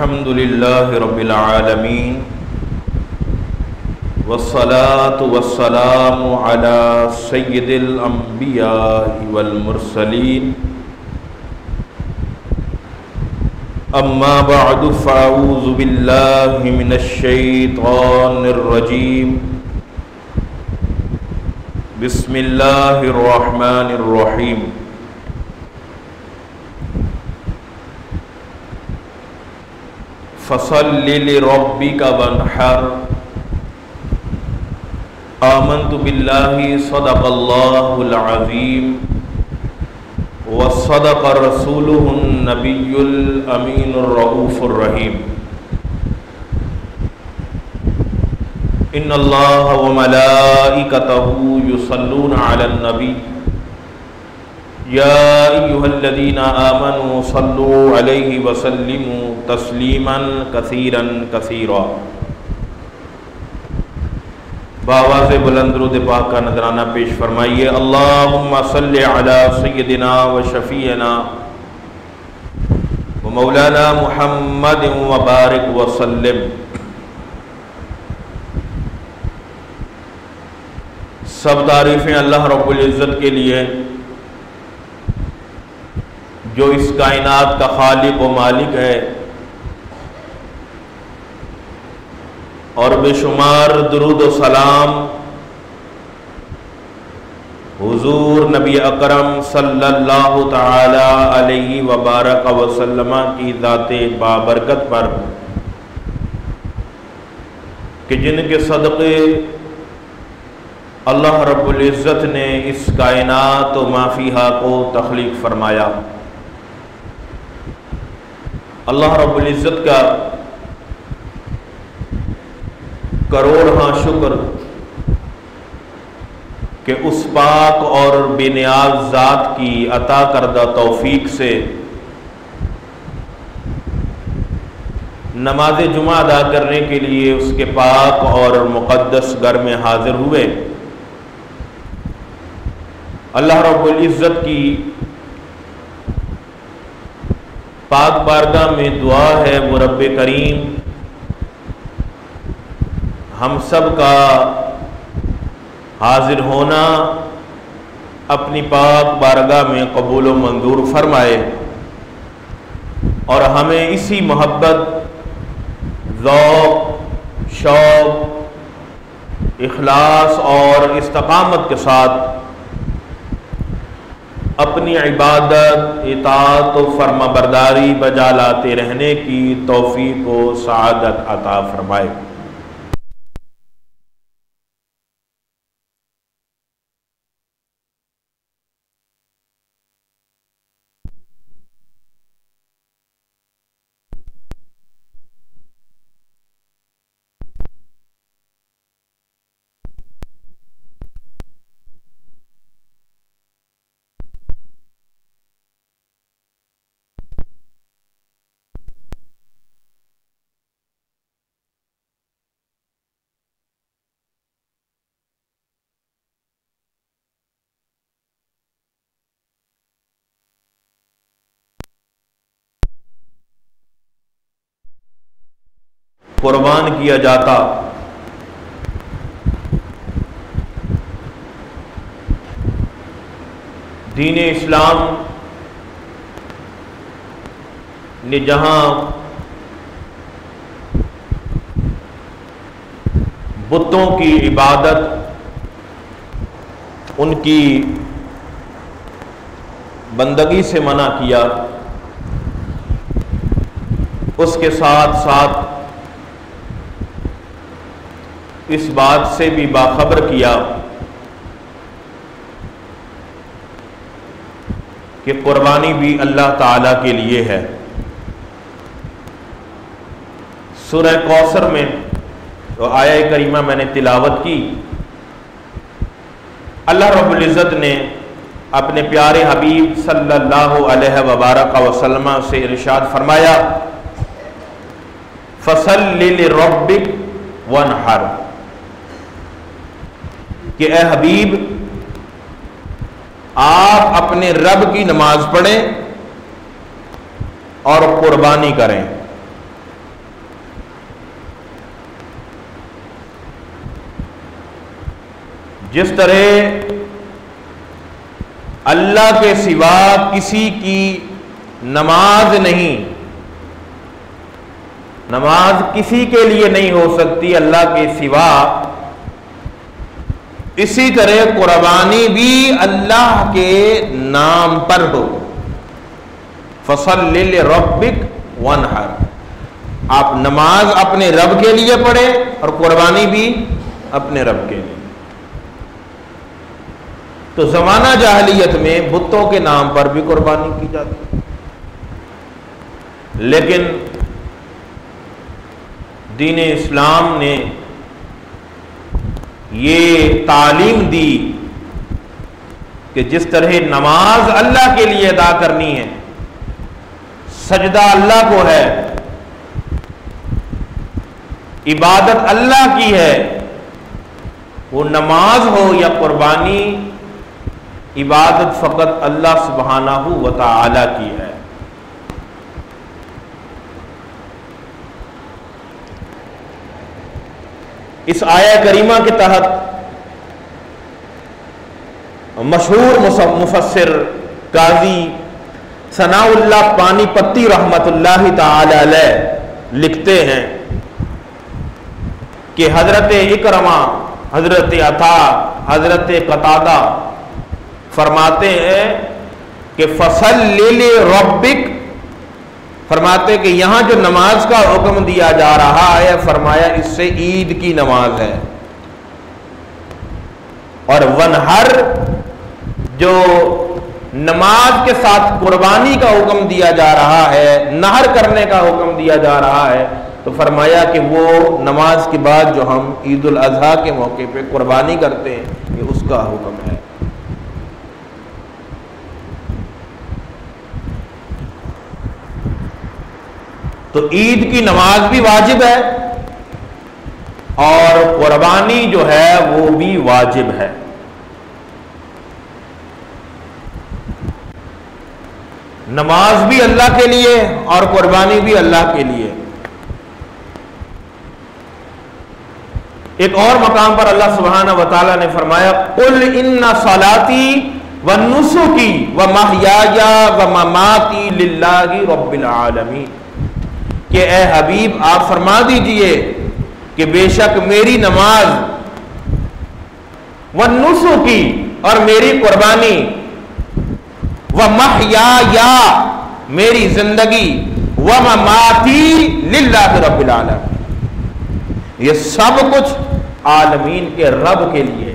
अल्हम्दुलिल्लाहि रब्बिल आलमीन वस्सलातु वस्सलामु अला सय्यिदिल अंबिया'i वल मुरसलीन अम्मा बअदु फ़अऊज़ु बिल्लाहि मिनश शैतानिर रजीम बिस्मिल्लाहिर रहमानिर रहीम। फ़सल्लि लिरब्बिका वन्हर आमन्तु बिल्लाहि सदक़ल्लाहुल अज़ीम व सदक़ रसूलुहुन नबियुल अमीनुर रऊफ़ुर रहीम। इन्नल्लाह व मलाइकतहु युसल्लूना अलन नबी या अय्युहल्लज़ीना आमनू सल्लू अलैहि व सल्लिमू तस्लीमन कसीरन कसीरा। बावाज़े बुलंद दुरूद पाक का नजराना पेश फरमाइए। अल्लाहुम्मा सल्लि अला सय्यदिना व शफ़ीअना व मौलाना मुहम्मद व बारिक व सल्लिम। सब तारीफ़ें अल्लाह रब्बुल इज़्ज़त के लिए जो इस कायनात का खालिक व मालिक है, और बेशुमार दुरूद व सलाम हुजूर नबी अकरम सल्लल्लाहु ताला अलैहि व बारक व सल्लमा की ज़ाते बाबरकत पर कि जिनके सदक़े अल्लाह रब्बुल इज़्ज़त ने इस कायनात व माफ़ीहा को तख्लीक़ फरमाया। अल्लाह रब्बुल इज़्ज़त का करोड़ शुक्र कि उस पाक और बेनियाज ज़ात की अता करदा तौफीक से नमाज जुमा अदा करने के लिए उसके पाक और मुक़द्दस घर में हाजिर हुए। अल्लाह रब्बुल इज़्ज़त की पाक बारगाह में दुआ है वो रब्बे करीम हम सब का हाजिर होना अपनी पाक बारगाह में कबूल व मंजूर फरमाए और हमें इसी मोहब्बत, ज़ौक़, शौक़, इखलास और इस्तक़ामत के साथ अपनी इबादत, इताअत व फर्माबरदारी बजा लाते रहने की तौफ़ीक़ व सआदत अता फरमाए। कुर्बान किया जाता दीन इस्लाम ने जहां बुतों की इबादत, उनकी बंदगी से मना किया, उसके साथ साथ इस बात से भी बाखबर किया कि कुर्बानी भी अल्लाह ताला के लिए है। सूरह कौसर में तो आया करीमा मैंने तिलावत की, अल्लाह रब्बुल इज़्ज़त ने अपने प्यारे हबीब सल्लल्लाहु अलैहि वबारक वसल्लम से इरशाद फरमाया, फसल्लि लिरब्बिक वन्हर, कि ए हबीब आप अपने रब की नमाज पढ़ें और कुर्बानी करें। जिस तरह अल्लाह के सिवा किसी की नमाज नहीं, नमाज किसी के लिए नहीं हो सकती अल्लाह के सिवा, इसी तरह कुर्बानी भी अल्लाह के नाम पर हो। फसल्लि लिरब्बिक वनहर, आप नमाज अपने रब के लिए पढ़े और कुर्बानी भी अपने रब के लिए। तो जमाना जाहिलियत में बुतों के नाम पर भी कुर्बानी की जाती, लेकिन दीन इस्लाम ने ये तालीम दी कि जिस तरह नमाज अल्लाह के लिए अदा करनी है, सजदा अल्लाह को है, इबादत अल्लाह की है, वो नमाज हो या कुर्बानी, इबादत फकत अल्लाह सुब्हानहू व तआला की है। इस आया करीमा के तहत मशहूर मुफस्सिर काजी सनाउल्लाह पानीपत्ती रहमतुल्लाहि तआला अलैह लिखते हैं कि हजरत इकरमा, हजरत अता, हजरत कतादा फरमाते हैं कि फसल्लि लिरब्बिक, फरमाते कि यहां जो नमाज का हुक्म दिया जा रहा है, फरमाया इससे ईद की नमाज है, और वनहर जो नमाज के साथ कुर्बानी का हुक्म दिया जा रहा है, नहर करने का हुक्म दिया जा रहा है, तो फरमाया कि वो नमाज के बाद जो हम ईद उल अजहा के मौके पे कुर्बानी करते हैं, ये उसका हुक्म है। तो ईद की नमाज भी वाजिब है और कुर्बानी जो है वो भी वाजिब है। नमाज भी अल्लाह के लिए और कुर्बानी भी अल्लाह के लिए। एक और मकाम पर अल्लाह सुब्हानहू व तआला ने फरमाया, कुल इन्ना सलाती व नुसुकी व महयाया व ममाती लिल्लाहि रब्बिल आलमीन, कि ए हबीब आप फरमा दीजिए कि बेशक मेरी नमाज, व नुसुकी और मेरी कुर्बानी, व महयाया मेरी जिंदगी, व ममाती लिल्लाहि रब्बिल आलमीन, ये सब कुछ आलमीन के रब के लिए।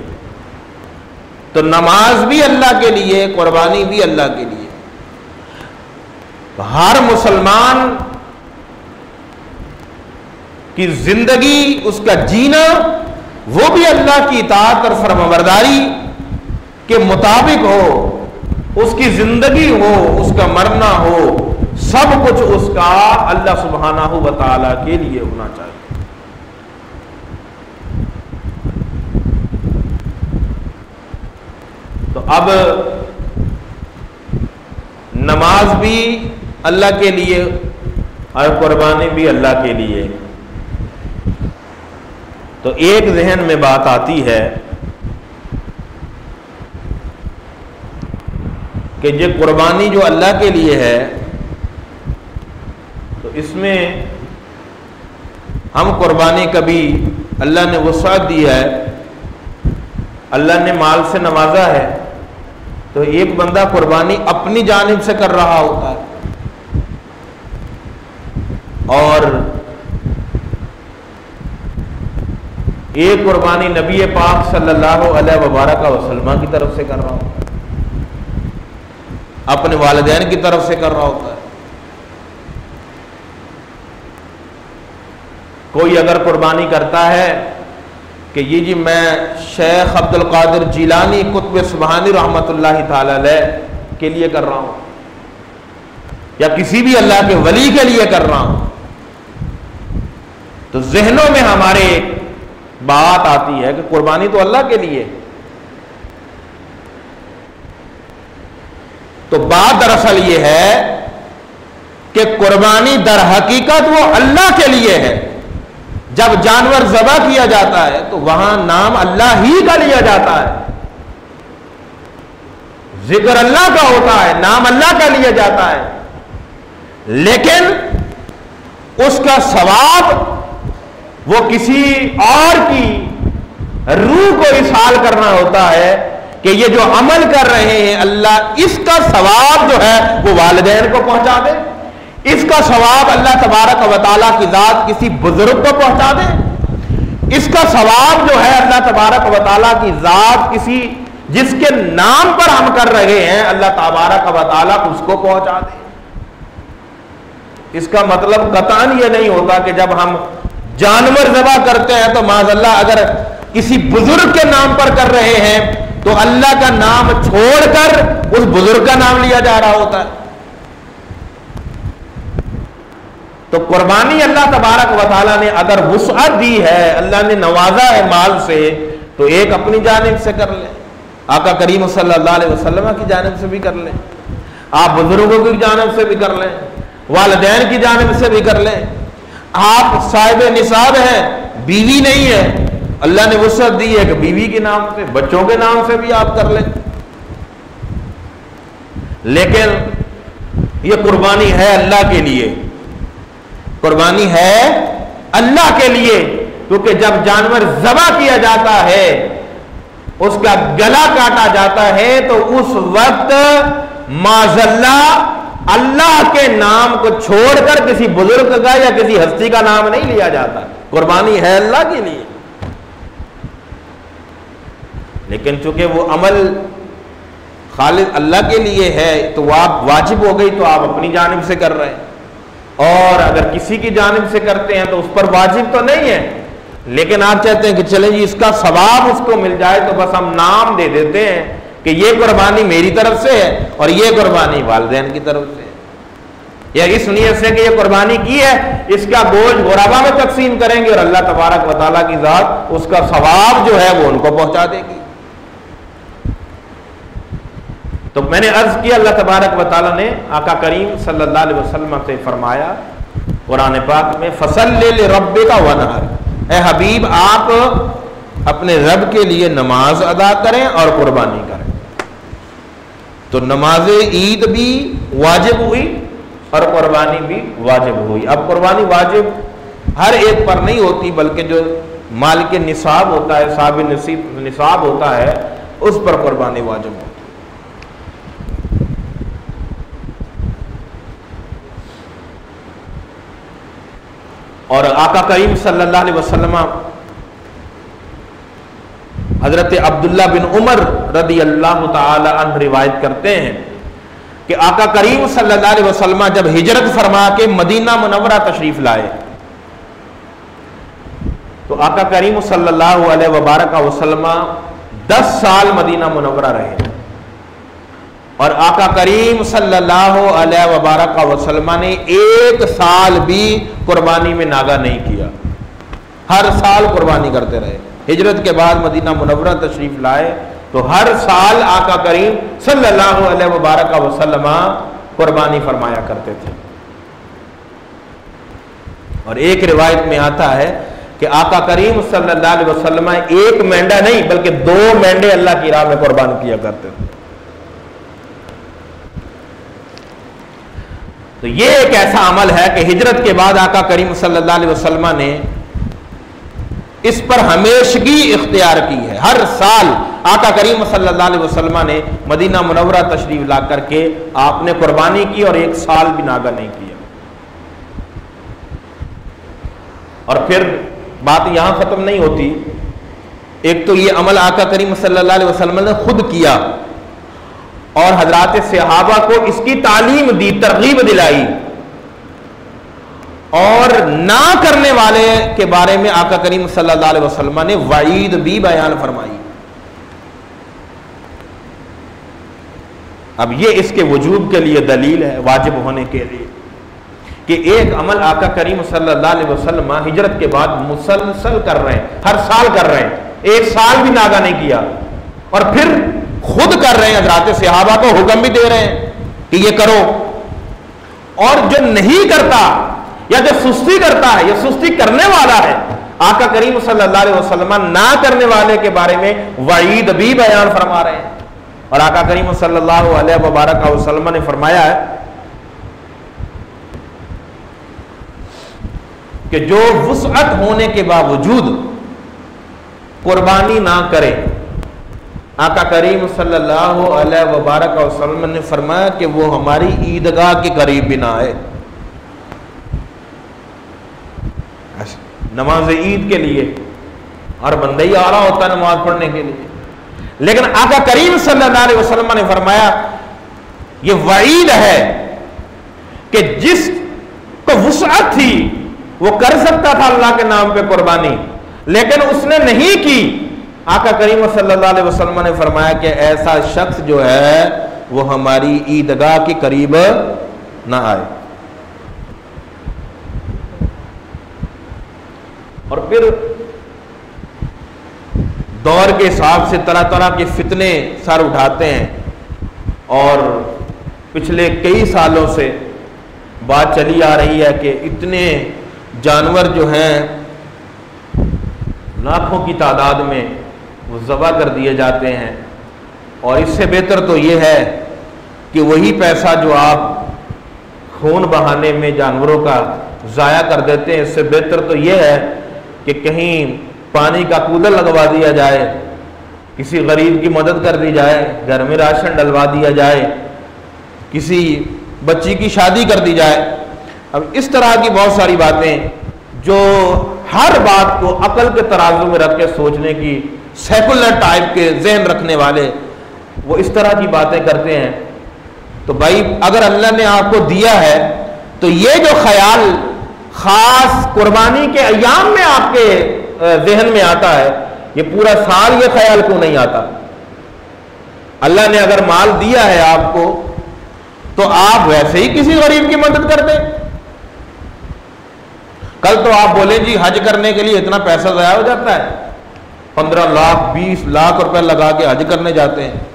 तो नमाज भी अल्लाह के लिए, कुर्बानी भी अल्लाह के लिए। हर मुसलमान की जिंदगी, उसका जीना, वो भी अल्लाह की इताअत और फरमाबरदारी के मुताबिक हो, उसकी जिंदगी हो, उसका मरना हो, सब कुछ उसका अल्लाह सुब्हानहू व तआला के लिए होना चाहिए। तो अब नमाज भी अल्लाह के लिए और कुर्बानी भी अल्लाह के लिए। तो एक जहन में बात आती है कि ये कुर्बानी जो अल्लाह के लिए है, तो इसमें हम कुर्बानी, कभी अल्लाह ने वुसअत दी है, अल्लाह ने माल से नवाजा है, तो एक बंदा कुर्बानी अपनी जानिब से कर रहा होता है और एक कुर्बानी नबी पाक सल्लल्लाहु अलैहि वसल्लम की तरफ से कर रहा होता है, अपने वालिदैन की तरफ से कर रहा होता है। कोई अगर कुर्बानी करता है कि ये जी मैं शेख अब्दुल कादिर जिलानी कुतुब सुबहानी रहमतुल्लाहि ताला अलैह के लिए कर रहा हूं, या किसी भी अल्लाह के वली के लिए कर रहा हूं, तो जहनों में हमारे एक बात आती है कि कुर्बानी तो अल्लाह के लिए। तो बात दरअसल ये है कि कुर्बानी दर हकीकत वो अल्लाह के लिए है, जब जानवर ज़बह किया जाता है तो वहां नाम अल्लाह ही का लिया जाता है, जिक्र अल्लाह का होता है, नाम अल्लाह का लिया जाता है, लेकिन उसका सवाब वो किसी और की रूह को इसाल करना होता है कि ये जो अमल कर रहे हैं अल्लाह इसका सवाब जो है वो वालिदैन को पहुंचा दे, इसका सवाब अल्लाह तबारक व तआला की जात किसी बुजुर्ग को पहुंचा दे, इसका सवाब जो है अल्लाह तबारक व तआला की जात किसी जिसके नाम पर हम कर रहे हैं अल्लाह तबारक व तआला उसको पहुंचा दे। इसका मतलब कतन ये नहीं होता कि जब हम जानवर ज़बह करते हैं तो माज़अल्लाह अगर किसी बुजुर्ग के नाम पर कर रहे हैं तो अल्लाह का नाम छोड़कर उस बुजुर्ग का नाम लिया जा रहा होता है। तो कुर्बानी अल्लाह तबारक व तआला ने अगर वुसअत दी है, अल्लाह ने नवाजा है माल से, तो एक अपनी जानिब से कर ले, आका करीम सल्लल्लाहु अलैहि वसल्लम की जानिब से भी कर ले, आप बुजुर्गों की जानिब से भी कर लें, वालिदैन की जानिब से भी कर लें, आप साहिब निसाब हैं, बीवी नहीं है, अल्लाह ने वुसअत दी है कि बीवी के नाम से, बच्चों के नाम से भी आप कर लें। लेकिन ये कुर्बानी है अल्लाह के लिए, कुर्बानी है अल्लाह के लिए, क्योंकि जब जानवर ज़बह किया जाता है, उसका गला काटा जाता है, तो उस वक्त माज़अल्लाह अल्लाह के नाम को छोड़कर किसी बुजुर्ग का या किसी हस्ती का नाम नहीं लिया जाता, कुर्बानी है अल्लाह के लिए। लेकिन चूंकि वो अमल खालिद अल्लाह के लिए है तो वो आप वाजिब हो गई, तो आप अपनी जानिब से कर रहे हैं, और अगर किसी की जानिब से करते हैं तो उस पर वाजिब तो नहीं है, लेकिन आप चाहते हैं कि चलें जी इसका सवाब उसको मिल जाए, तो बस हम नाम दे देते हैं कि ये कुर्बानी मेरी तरफ से है और ये कुर्बानी वालिदैन की तरफ से है, या इस नियत से कि ये कुर्बानी की है, इसका बोझ गुरबा में तकसीम करेंगे और अल्लाह तबारक व तआला की जात उसका सवाब जो है वो उनको पहुंचा देगी। तो मैंने अर्ज किया, अल्लाह तबारक व तआला ने आका करीम सल्लल्लाहु अलैहि वसल्लम से फरमाया कुरान पाक में, फसल्लि लिरब्बिका वनहर, ए हबीब आप अपने रब के लिए नमाज अदा करें और कुर्बानी करें। तो नमाज ईद भी वाजिब हुई और कुर्बानी भी वाजिब हुई। अब कुर्बानी वाजिब हर एक पर नहीं होती, बल्कि जो माल के निसाब होता है, साब निसाब होता है, उस पर कुर्बानी वाजिब होती है। और आका करीम सल्लल्लाहु अलैहि वसल्लम हजरत अब्दुल्ला बिन उमर रदी अल्लाह ताला अन्हु रिवायत करते हैं कि आका करीम सल्लल्लाहु अलैहि वसल्लम जब हिजरत फरमा के मदीना मुनव्वरा तशरीफ लाए, तो आका करीम सल्लल्लाहु अलैहि वसल्लम 10 साल मदीना मुनव्वरा रहे, और आका करीम सल्लल्लाहु अलैहि वसल्लम ने 1 साल भी कुर्बानी में नागा नहीं किया, हर साल कुर्बानी करते रहे। हिजरत के बाद मदीना मुनव्वरा तशरीफ लाए तो हर साल आका करीम सल्लल्लाहु अलैहि वसल्लम कुर्बानी फरमाया करते थे। और एक रिवायत में आता है कि आका करीम सल्लल्लाहु अलैहि वसल्लम 1 मेंढा नहीं बल्कि 2 मेंढे अल्लाह की राह में कुर्बान किया करते थे। तो ये एक ऐसा अमल है कि हिजरत के बाद आका करीम सल्लल्लाहु अलैहि वसल्लम ने इस पर हमेशगी इख्तियार की है। हर साल आका करीम सल्लल्लाहु अलैहि वसल्लम ने मदीना मुनव्वरा तशरीफ ला करके आपने कुर्बानी की और 1 साल भी नागा नहीं किया। और फिर बात यहां खत्म नहीं होती, एक तो ये अमल आका करीम सल्लल्लाहु अलैहि वसल्लम ने खुद किया और हजरात सहाबा को इसकी तालीम दी, तरगीब दिलाई, और ना करने वाले के बारे में आका करीम सल्लल्लाहु अलैहि वसल्लम ने वईद भी बयान फरमाई। अब ये इसके वजूब के लिए दलील है, वाजिब होने के लिए, कि एक अमल आका करीम सल्लल्लाहु अलैहि वसल्लम हिजरत के बाद मुसलसल कर रहे हैं, हर साल कर रहे हैं, 1 साल भी नागा नहीं किया, और फिर खुद कर रहे हैं, हजरात सहाबा को हुक्म भी दे रहे हैं कि ये करो। और जो नहीं करता या जो सुस्ती करता है या सुस्ती करने वाला है, आका करीम सल्लल्लाहु अलैहि वसल्लम ना करने वाले के बारे में वईद भी बयान फरमा रहे हैं। और आका करीम सल्लल्लाहु अलैहि वसल्लम ने फरमाया है कि जो वुसअत होने के बावजूद कुर्बानी ना करे, आका करीम सल्लल्लाहु अलैहि वसल्लम ने फरमाया कि वो हमारी ईदगाह के करीब भी ना आए। नमाज ईद के लिए और बंदा ही आ रहा होता है नमाज पढ़ने के लिए, लेकिन आका करीम सल्लल्लाहु अलैहि वसल्लम ने फरमाया ये वईद है कि जिसको वुसअत थी वो कर सकता था अल्लाह के नाम पे कुर्बानी, लेकिन उसने नहीं की। आका करीम सल्लल्लाहु अलैहि वसल्लम ने फरमाया कि ऐसा शख्स जो है वो हमारी ईदगाह के करीब ना आए। और फिर दौर के हिसाब से तरह तरह के फितने सर उठाते हैं और पिछले कई सालों से बात चली आ रही है कि इतने जानवर जो हैं लाखों की तादाद में वो ज़बह कर दिए जाते हैं। और इससे बेहतर तो ये है कि वही पैसा जो आप खून बहाने में जानवरों का ज़ाया कर देते हैं, इससे बेहतर तो ये है कि कहीं पानी का कूलर लगवा दिया जाए, किसी गरीब की मदद कर दी जाए, घर में राशन डलवा दिया जाए, किसी बच्ची की शादी कर दी जाए। अब इस तरह की बहुत सारी बातें जो हर बात को अकल के तराजू में रख के सोचने की सेकुलर टाइप के जहन रखने वाले वो इस तरह की बातें करते हैं। तो भाई अगर अल्लाह ने आपको दिया है तो ये जो ख्याल खास कुर्बानी के अयाम में आपके जहन में आता है, ये पूरा साल ये ख्याल क्यों नहीं आता? अल्लाह ने अगर माल दिया है आपको तो आप वैसे ही किसी गरीब की मदद कर दें। कल तो आप बोले जी हज करने के लिए इतना पैसा ज़ाया हो जाता है, 15 लाख 20 लाख रुपए लगा के हज करने जाते हैं।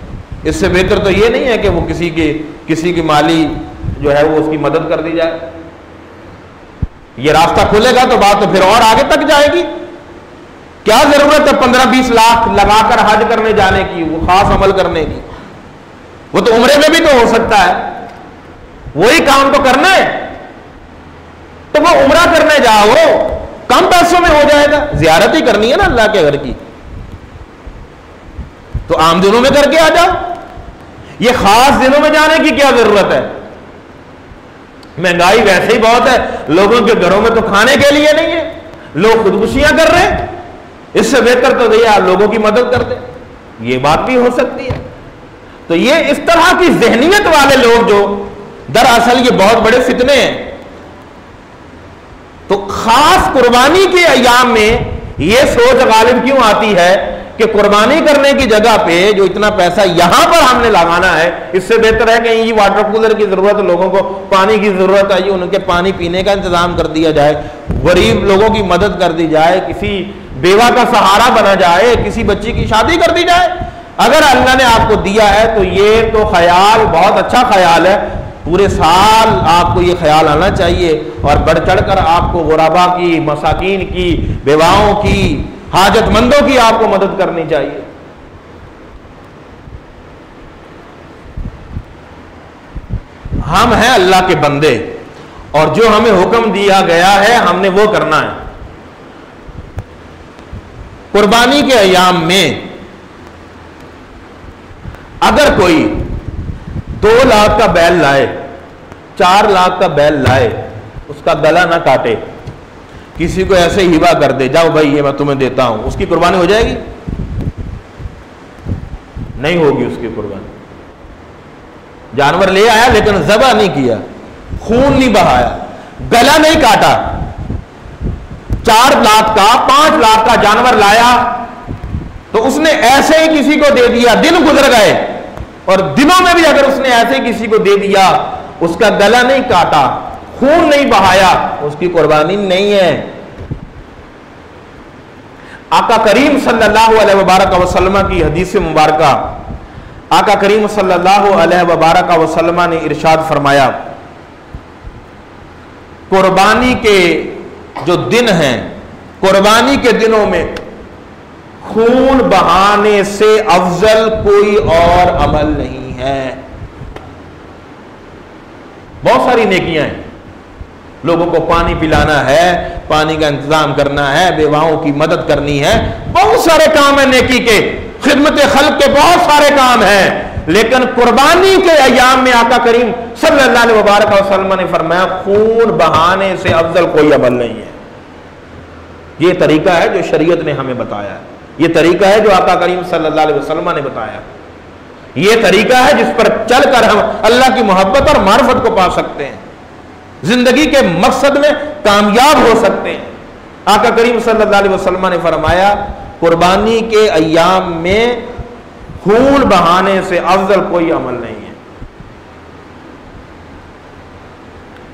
इससे बेहतर तो ये नहीं है कि वो किसी की माली जो है वो उसकी मदद कर दी जाए। ये रास्ता खुलेगा तो बात तो फिर और आगे तक जाएगी। क्या जरूरत है 15-20 लाख लगाकर हज करने जाने की, वो खास अमल करने की? वो तो उम्रे में भी तो हो सकता है, वही काम तो करना है। तो वो उम्रा करने जाओ, कम पैसों में हो जाएगा। जियारत ही करनी है ना अल्लाह के घर की, तो आम दिनों में करके आ जाओ। ये खास दिनों में जाने की क्या जरूरत है? महंगाई वैसे ही बहुत है, लोगों के घरों में तो खाने के लिए नहीं है, लोग खुदकुशियां कर रहे हैं। इससे बेहतर तो भैया लोगों की मदद कर दे, ये बात भी हो सकती है। तो ये इस तरह की जहनियत वाले लोग जो दरअसल ये बहुत बड़े फितने हैं। तो खास कुर्बानी के अयाम में ये सोच गालिब क्यों आती है कि कुर्बानी करने की जगह पे जो इतना पैसा यहां पर हमने लगाना है, इससे बेहतर है कि ये वाटर कूलर की जरूरत है, लोगों को पानी की जरूरत है, उनके पानी पीने का इंतजाम कर दिया जाए, गरीब लोगों की मदद कर दी जाए, किसी बेवा का सहारा बना जाए, किसी बच्ची की शादी कर दी जाए। अगर अल्लाह ने आपको दिया है तो ये तो ख्याल बहुत अच्छा ख्याल है। पूरे साल आपको ये ख्याल आना चाहिए और बढ़ चढ़कर आपको गुराबा की, मसाकीन की, बेवाओं की, हाजतमंदों की आपको मदद करनी चाहिए। हम हैं अल्लाह के बंदे और जो हमें हुक्म दिया गया है हमने वो करना है। कुर्बानी के अयाम में अगर कोई 2 लाख का बैल लाए, 4 लाख का बैल लाए, उसका गला ना काटे, किसी को ऐसे हिबा कर दे, जाओ भाई ये मैं तुम्हें देता हूं, उसकी कुर्बानी हो जाएगी? नहीं होगी उसकी कुर्बानी। जानवर ले आया लेकिन ज़बह नहीं किया, खून नहीं बहाया, गला नहीं काटा, 4 लाख का 5 लाख का जानवर लाया तो उसने ऐसे ही किसी को दे दिया, दिन गुजर गए और दिनों में भी अगर उसने ऐसे ही किसी को दे दिया, उसका गला नहीं काटा, खून नहीं बहाया, उसकी कुर्बानी नहीं है। आका करीम सल्लल्लाहु अलैहि वसल्लम की हदीस मुबारका, आका करीम सल्लल्लाहु अलैहि वसल्लम ने इरशाद फरमाया, कुर्बानी के जो दिन हैं कुर्बानी के दिनों में खून बहाने से अफजल कोई और अमल नहीं है। बहुत सारी नेकियां हैं, लोगों को पानी पिलाना है, पानी का इंतजाम करना है, बेवाओं की मदद करनी है, बहुत सारे काम है नेकी के, खिदमत खल्क के बहुत सारे काम हैं। लेकिन कुर्बानी के अयाम में आका करीम सल्लल्लाहु अलैहि वसल्लम ने फरमाया खून बहाने से अफजल कोई अमल नहीं है। ये तरीका है जो शरीयत ने हमें बताया, ये तरीका है जो आका करीम सल्लल्लाहु अलैहि वसल्लम ने बताया, ये तरीका है जिस पर चलकर हम अल्लाह की मोहब्बत और मार्फत को पा सकते हैं, जिंदगी के मकसद में कामयाब हो सकते हैं। आका करीम सल्लल्लाहु अलैहि वसल्लम ने फरमाया कुर्बानी के अय्याम में खून बहाने से अफजल कोई अमल नहीं है।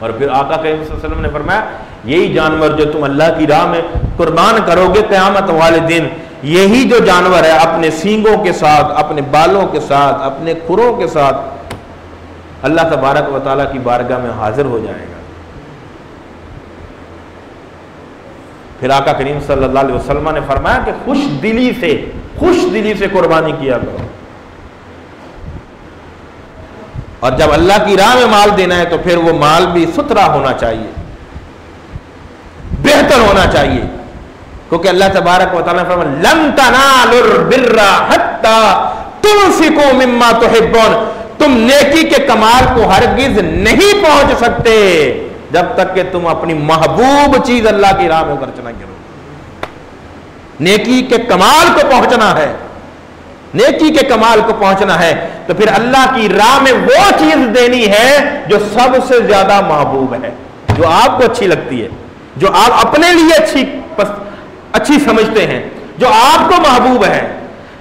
और फिर आका करीम सल्लल्लाहु अलैहि वसल्लम ने फरमाया यही जानवर जो तुम अल्लाह की राह में कुर्बान करोगे क़यामत वाले दिन, यही जो जानवर है अपने सींगों के साथ, अपने बालों के साथ, अपने खुरों के साथ अल्लाह तबारक व तआला की बारगाह में हाजिर हो जाएगा। फिर आका करीम सल्लल्लाहु अलैहि वसल्लम ने फरमाया कि खुश दिली से कुर्बानी किया करो। और जब अल्लाह की राह में माल देना है तो फिर वो माल भी सुथरा होना चाहिए, बेहतर होना चाहिए, क्योंकि अल्लाह तबारक व तआला ने फरमाया लन तनालुल बिर्रा हत्ता तुनफिकू मिम्मा तुहिब्बून, तुम नेकी के कमाल को हरगिज नहीं पहुंच सकते जब तक कि तुम अपनी महबूब चीज अल्लाह की राह में खर्च ना करो। नेकी के कमाल को पहुंचना है, नेकी के कमाल को पहुंचना है तो फिर अल्लाह की राह में वो चीज देनी है जो सबसे ज्यादा महबूब है, जो आपको अच्छी लगती है, जो आप अपने लिए अच्छी समझते हैं, जो आपको महबूब है,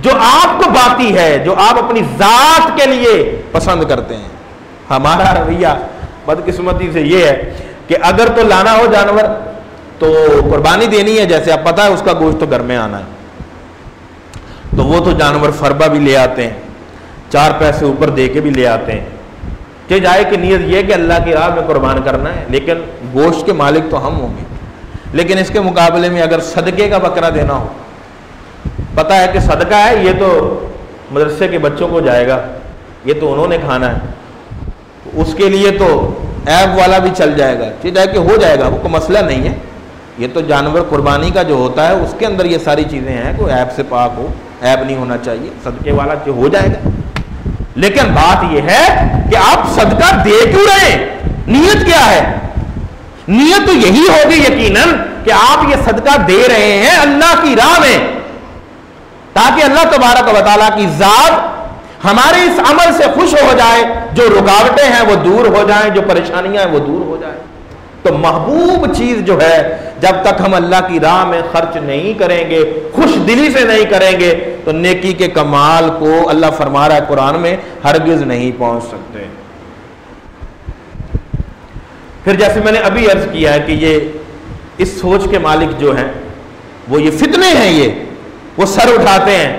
जो आपको बाती है, जो आप अपनी जात के लिए पसंद करते हैं। हमारा रवैया बदकिस्मती से ये है कि अगर तो लाना हो जानवर तो कुर्बानी देनी है, जैसे आप पता है उसका गोश्त तो घर में आना है, तो वो तो जानवर फरबा भी ले आते हैं, 4 पैसे ऊपर दे के भी ले आते हैं कि जाए कि नीयत ये कि अल्लाह की राह में कुर्बान करना है, लेकिन गोश्त के मालिक तो हम होंगे। लेकिन इसके मुकाबले में अगर सदके का बकरा देना हो, पता है कि सदका है, ये तो मदरसे के बच्चों को जाएगा, ये तो उन्होंने खाना है, तो उसके लिए तो ऐब वाला भी चल जाएगा, ठीक है कि हो जाएगा, वो कोई मसला नहीं है। ये तो जानवर कुर्बानी का जो होता है उसके अंदर ये सारी चीज़ें हैं, कोई ऐब से पाक हो, ऐब नहीं होना चाहिए, सदके वाला जो हो जाएगा। लेकिन बात यह है कि आप सदका दे क्यों रहे हैं, नीयत क्या है? नीयत तो यही होगी यकीनन कि आप ये सदका दे रहे हैं अल्लाह की राह में, ताकि अल्लाह तबारक व तआला की जात हमारे इस अमल से खुश हो जाए, जो रुकावटें हैं वो दूर हो जाएं, जो परेशानियां हैं वो दूर हो जाएं। तो महबूब चीज जो है जब तक हम अल्लाह की राह में खर्च नहीं करेंगे, खुश दिली से नहीं करेंगे, तो नेकी के कमाल को अल्लाह फरमा रहा है कुरान में हरगिज नहीं पहुंच सकते। फिर जैसे मैंने अभी अर्ज किया है कि ये इस सोच के मालिक जो हैं वो ये फितने हैं, ये वो सर उठाते हैं।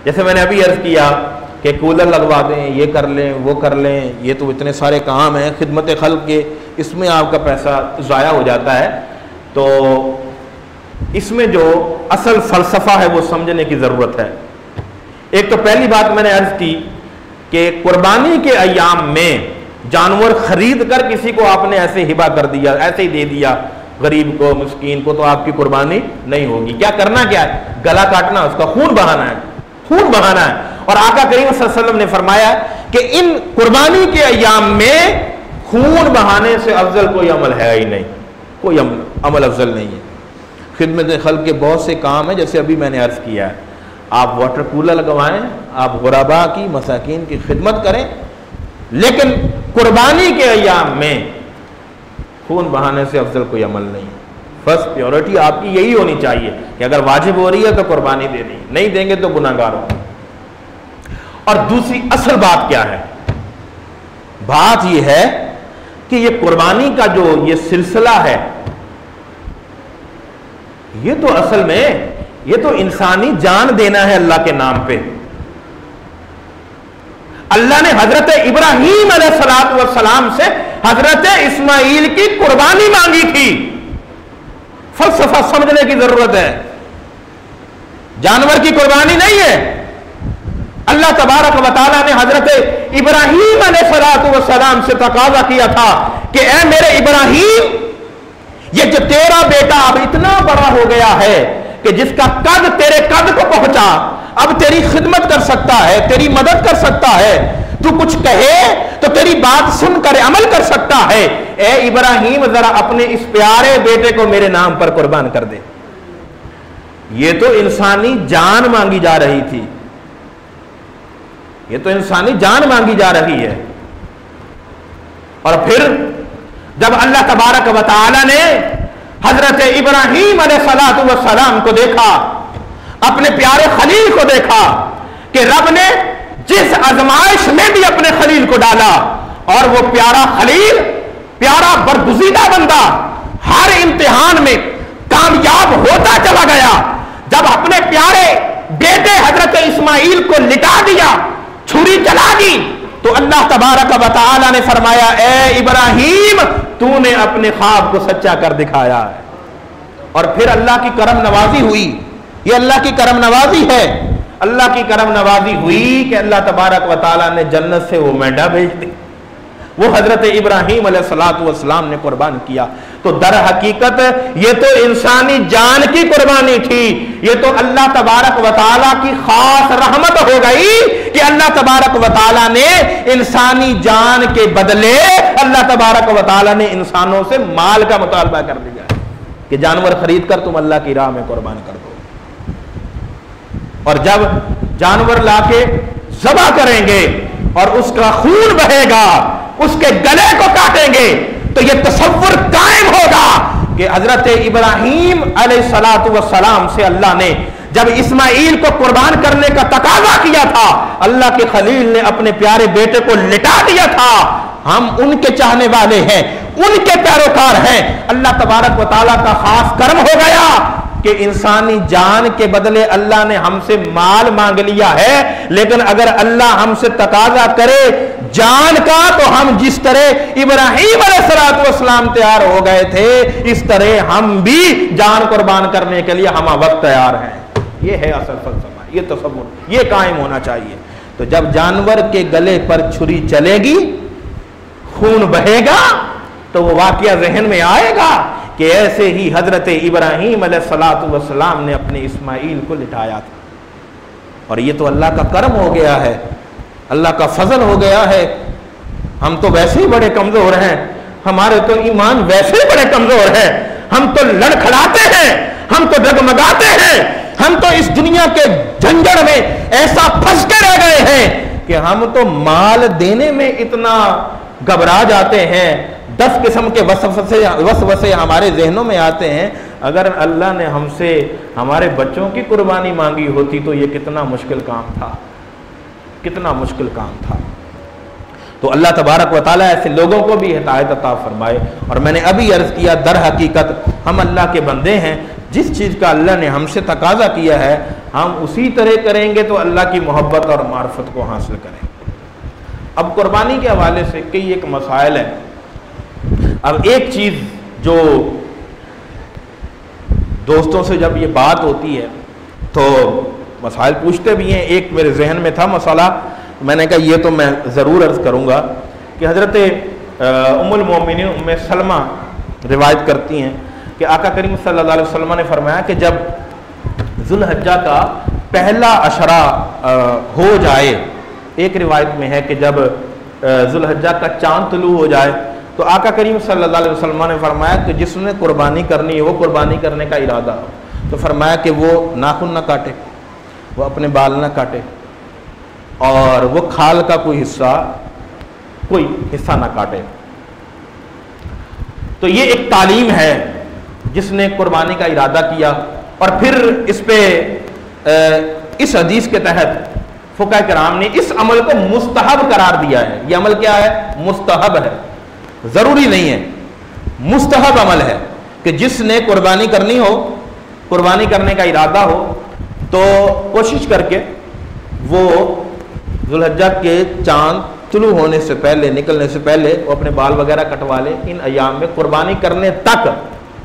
जैसे मैंने अभी अर्ज किया कि कूलर लगवा दें, ये कर लें, वो कर लें, ये तो इतने सारे काम हैं खिदमत खल्क के, इसमें आपका पैसा ज़ाया हो जाता है। तो इसमें जो असल फ़लसफ़ा है वो समझने की ज़रूरत है। एक तो पहली बात मैंने अर्ज की कि कुर्बानी के अय्याम में जानवर खरीद कर किसी को आपने ऐसे हिबा कर दिया, ऐसे ही दे दिया गरीब को, मिस्कीन को, तो आपकी कुर्बानी नहीं होगी। क्या करना, क्या है? गला काटना, उसका खून बहाना है, खून बहाना है। और आका करीम सल्लल्लाहु अलैहि वसल्लम ने फरमाया कि इन कुर्बानी के अय्याम में खून बहाने से अफजल कोई अमल है ही नहीं, कोई अमल अफजल नहीं है। खिदमत खल्क के बहुत से काम हैं, जैसे अभी मैंने अर्ज किया है, आप वाटर कूलर लगवाएं, आप गुराबा की, मसाकीन की खिदमत करें, लेकिन कुर्बानी के अय्याम में खून बहाने से अफजल कोई अमल नहीं है। फर्स्ट प्योरिटी आपकी यही होनी चाहिए कि अगर वाजिब हो रही है तो कुर्बानी देनी, नहीं देंगे तो गुनाहगार हो। और दूसरी असल बात क्या है? बात यह है कि ये कुर्बानी का जो ये सिलसिला है, ये तो असल में ये तो इंसानी जान देना है अल्लाह के नाम पे। अल्लाह ने हजरत इब्राहीम अलैहिस्सलाम से हजरत इस्माइल की कुर्बानी मांगी थी। फलसफा समझने की जरूरत है। जानवर की कुर्बानी नहीं है। अल्लाह तबारक व तआला ने हजरत इब्राहीम अलैहिस्सलाम से तकाजा किया था कि ऐ मेरे इब्राहीम, ये जो तेरा बेटा अब इतना बड़ा हो गया है कि जिसका कद तेरे कद को पहुंचा, अब तेरी खिदमत कर सकता है, तेरी मदद कर सकता है, तू कुछ कहे तो तेरी बात सुनकर अमल कर सकता है। ए इब्राहीम, जरा अपने इस प्यारे बेटे को मेरे नाम पर कुर्बान कर दे। ये तो इंसानी जान मांगी जा रही थी, ये तो इंसानी जान मांगी जा रही है। और फिर जब अल्लाह तबारक व तआला ने हजरत इब्राहीम अलैहिस्सलाम को देखा, अपने प्यारे खलील को देखा कि रब ने जिस आजमाइश में भी अपने खलील को डाला, और वो प्यारा खलील, प्यारा बरगुज़ीदा बंदा हर इम्तिहान में कामयाब होता चला गया। जब अपने प्यारे बेटे हजरत इस्माइल को लिटा दिया, छुरी चला दी, तो अल्लाह तबारक व तआला ने फरमाया, ए इब्राहीम, तूने अपने ख्वाब को सच्चा कर दिखाया है। और फिर अल्लाह की करम नवाजी हुई। ये अल्लाह की करम नवाजी है। अल्लाह की करम नवाजी हुई कि अल्लाह तबारक व तआला ने जन्नत से वो मेंढा भेज दी, वो हजरत इब्राहीम अलैहिस्सलाम ने कुर्बान किया। तो दर हकीकत ये तो इंसानी जान की कुर्बानी थी। ये तो अल्लाह तबारक व तआला की खास रहमत हो गई कि अल्लाह तबारक व तआला ने इंसानी जान के बदले अल्लाह तबारक व तआला ने इंसानों से माल का मुतालबा कर दिया कि जानवर खरीद कर तुम अल्लाह की राह में कुर्बान कर दो। और जब जानवर लाके ज़बह करेंगे और उसका खून बहेगा, उसके गले को काटेंगे, तो यह तसव्वुर कायम होगा कि हजरत इब्राहीम अलैहिस्सलाम से अल्लाह ने जब इस्माइल को कुर्बान करने का तकाजा किया था, अल्लाह के खलील ने अपने प्यारे बेटे को लिटा दिया था। हम उनके चाहने वाले हैं, उनके पैरोकार हैं। अल्लाह तबारक व तआला का खास कर्म हो गया कि इंसानी जान के बदले अल्लाह ने हमसे माल मांग लिया है। लेकिन अगर अल्लाह हमसे तकाजा करे जान का, तो हम जिस तरह इब्राहीम अलैहिस्सलाम तैयार हो गए थे, इस तरह हम भी जान कुर्बान करने के लिए हम वक्त तैयार हैं। ये है असल फलसफा, ये तसव्वुर, ये कायम होना चाहिए। तो जब जानवर के गले पर छुरी चलेगी, खून बहेगा, तो वो वाकया जहन में आएगा कि ऐसे ही हजरत इब्राहीम अलैहिस्सलाम ने अपने इस्माइल को लिटाया था। और ये तो अल्लाह का करम हो गया है, अल्लाह का फजल हो गया है। हम तो वैसे ही बड़े कमजोर हैं, हमारे तो ईमान वैसे ही बड़े कमजोर हैं। हम तो लड़खड़ाते हैं, हम तो डगमगाते हैं, हम तो इस दुनिया के झंझट में ऐसा फंस के रह गए हैं कि हम तो माल देने में इतना घबरा जाते हैं। 10 किस्म के वसवसे हमारे जहनों में आते हैं। अगर अल्लाह ने हमसे हमारे बच्चों की कुर्बानी मांगी होती तो ये कितना मुश्किल काम था, कितना मुश्किल काम था। तो अल्लाह तबारक व तआला ऐसे लोगों को भी हिदायत अता फरमाए। और मैंने अभी अर्ज किया, दर हकीकत हम अल्लाह के बंदे हैं। जिस चीज़ का अल्लाह ने हमसे तकाजा किया है, हम उसी तरह करेंगे तो अल्लाह की मोहब्बत और मार्फत को हासिल करेंगे। अब कुर्बानी के हवाले से कई एक मसाइल है। अब एक चीज़ जो दोस्तों से जब ये बात होती है तो मसाइल पूछते भी हैं। एक मेरे जहन में था मसाला, मैंने कहा ये तो मैं ज़रूर अर्ज़ करूँगा कि हज़रत उम्मुल मोमिनीन उम्मे सलमा रिवायत करती हैं कि आका करीम सल्लल्लाहु अलैहि वसल्लम ने फरमाया कि जब ज़ुल्हिज्जा का पहला अशरा हो जाए, एक रिवायत में है कि जब ज़ुल्हिज्जा का चांद तुलू हो जाए, तो आका करीम सल्लल्लाहु अलैहि वसल्लम ने फरमाया कि जिसने कुर्बानी करनी है, वो कुर्बानी करने का इरादा हो, तो फरमाया कि वो नाखून ना काटे, वो अपने बाल ना काटे, और वो खाल का कोई हिस्सा ना काटे। तो ये एक तालीम है जिसने कुर्बानी का इरादा किया। और फिर इस पे इस हदीस के तहत फुक़हा किराम ने इस अमल को मुस्तहब करार दिया है। ये अमल क्या है? मुस्तहब है, ज़रूरी नहीं है, मुस्तहब अमल है कि जिसने कुर्बानी करनी हो, कुर्बानी करने का इरादा हो, तो कोशिश करके वो ज़ुल्हिज्जा के चांद तुलू होने से पहले, निकलने से पहले वो अपने बाल वगैरह कटवा ले। इन अयाम में कुर्बानी करने तक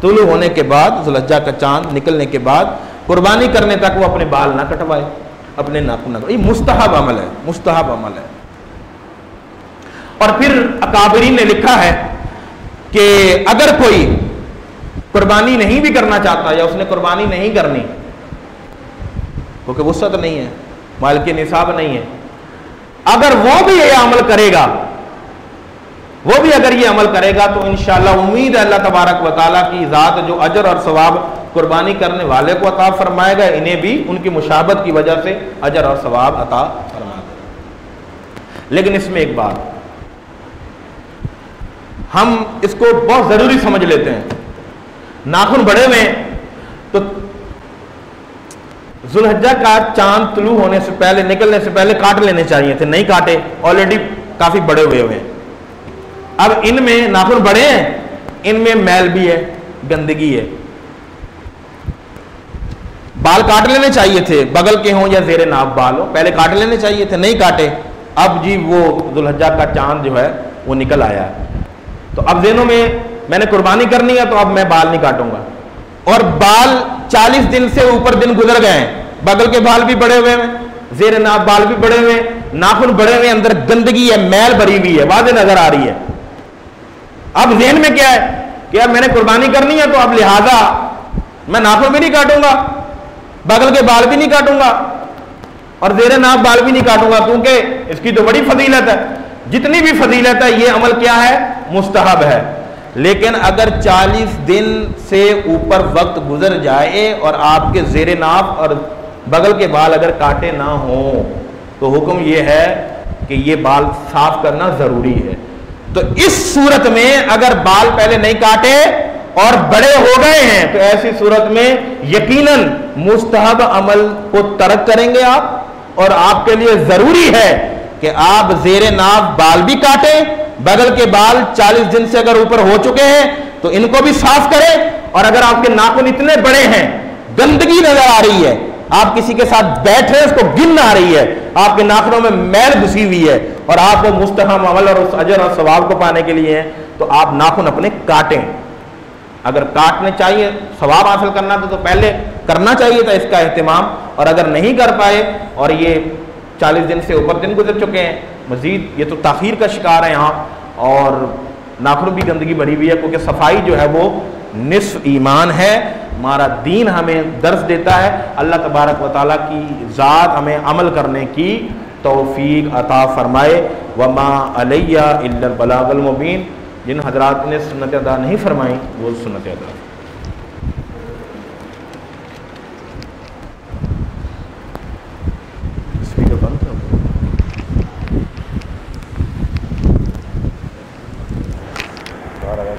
तुलू होने के बाद, ज़ुल्हिज्जा का चांद निकलने के बाद कुर्बानी करने तक वो अपने बाल ना कटवाए, अपने नाखून ना कटवाए। ये मुस्तहब अमल है, मुस्तहब अमल है। और फिर अकाबरीन ने लिखा है कि अगर कोई कुर्बानी नहीं भी करना चाहता या उसने कुर्बानी नहीं करनी क्योंकि वुसअत नहीं है, माल के निसाब नहीं है, अगर वो भी ये अमल करेगा, वो भी अगर ये अमल करेगा तो इंशाअल्लाह उम्मीद है अल्लाह तबारक व तआला की ज़ात जो अजर और सवाब कुर्बानी करने वाले को अता फरमाएगा, इन्हें भी उनकी मुशाबत की वजह से अजर और सवाब अता फरमाएगा। लेकिन इसमें एक बात हम इसको बहुत जरूरी समझ लेते हैं, नाखून बड़े हुए तो ज़ुल्हिज्जा का चांद तुलू होने से पहले, निकलने से पहले काट लेने चाहिए थे, नहीं काटे, ऑलरेडी काफी बड़े हुए हैं। अब इनमें नाखून बड़े हैं, इनमें मैल भी है, गंदगी है, बाल काट लेने चाहिए थे, बगल के हों या जेरे नाब बाल हो, पहले काट लेने चाहिए थे, नहीं काटे। अब जी वो ज़ुल्हिज्जा का चांद जो है वो निकल आया, तो अब ज़हनों में मैंने कुर्बानी करनी है तो अब मैं बाल नहीं काटूंगा। और बाल 40 दिन से ऊपर दिन गुजर गए हैं, बगल के बाल भी बड़े हुए हैं, जेर नाब बाल भी बड़े हुए हैं, नाखून बड़े हुए, अंदर गंदगी है, मैल भरी हुई है, वाज़ेह नजर आ रही है। अब ज़हन में क्या है कि अब मैंने कुर्बानी करनी है तो अब लिहाजा मैं नाखून भी नहीं काटूंगा, बगल के बाल भी नहीं काटूंगा और जेर नाब बाल भी नहीं काटूंगा, क्योंकि इसकी तो बड़ी फजीलत है। जितनी भी फजीलत है ये अमल क्या है, मुस्तहब है। लेकिन अगर 40 दिन से ऊपर वक्त गुजर जाए और आपके जेर नाब और बगल के बाल अगर काटे ना हो तो हुक्म यह है कि ये बाल साफ करना जरूरी है। तो इस सूरत में अगर बाल पहले नहीं काटे और बड़े हो गए हैं तो ऐसी सूरत में यकीनन मुस्तहब अमल को तर्क करेंगे आप, और आपके लिए जरूरी है कि आप जेरे नाब बाल भी काटें, बगल के बाल 40 दिन से अगर ऊपर हो चुके हैं तो इनको भी साफ करें। और अगर आपके नाखून इतने बड़े हैं, गंदगी नजर आ रही है, आप किसी के साथ बैठ रहे हैं उसको गिन आ रही है, आपके नाखूनों में मैल घुसी हुई है और आप वो मुस्तहब अमल और उस अजर और सवाब को पाने के लिए हैं, तो आप नाखून अपने काटें। अगर काटने चाहिए, सवाब हासिल करना तो पहले करना चाहिए था इसका एहतिमाम, और अगर नहीं कर पाए और ये 40 दिन से ऊपर दिन गुजर चुके हैं, मजीद ये तो ताखीर का शिकार है यहाँ, और नाखून भी गंदगी भरी हुई है, क्योंकि सफाई जो है वो निस्फ ईमान है। हमारा दीन हमें दर्स देता है, अल्लाह तबारक व तआला की ज़ात हमें अमल करने की तौफीक अता फरमाए। वमा अलैया इल्लल बलागुल मुबीन। जिन हजरात ने सुन्नत अदा नहीं फरमाई वो सुन्नत अदा। स्पीकर बंद कर दो। बाहर आ जाओ।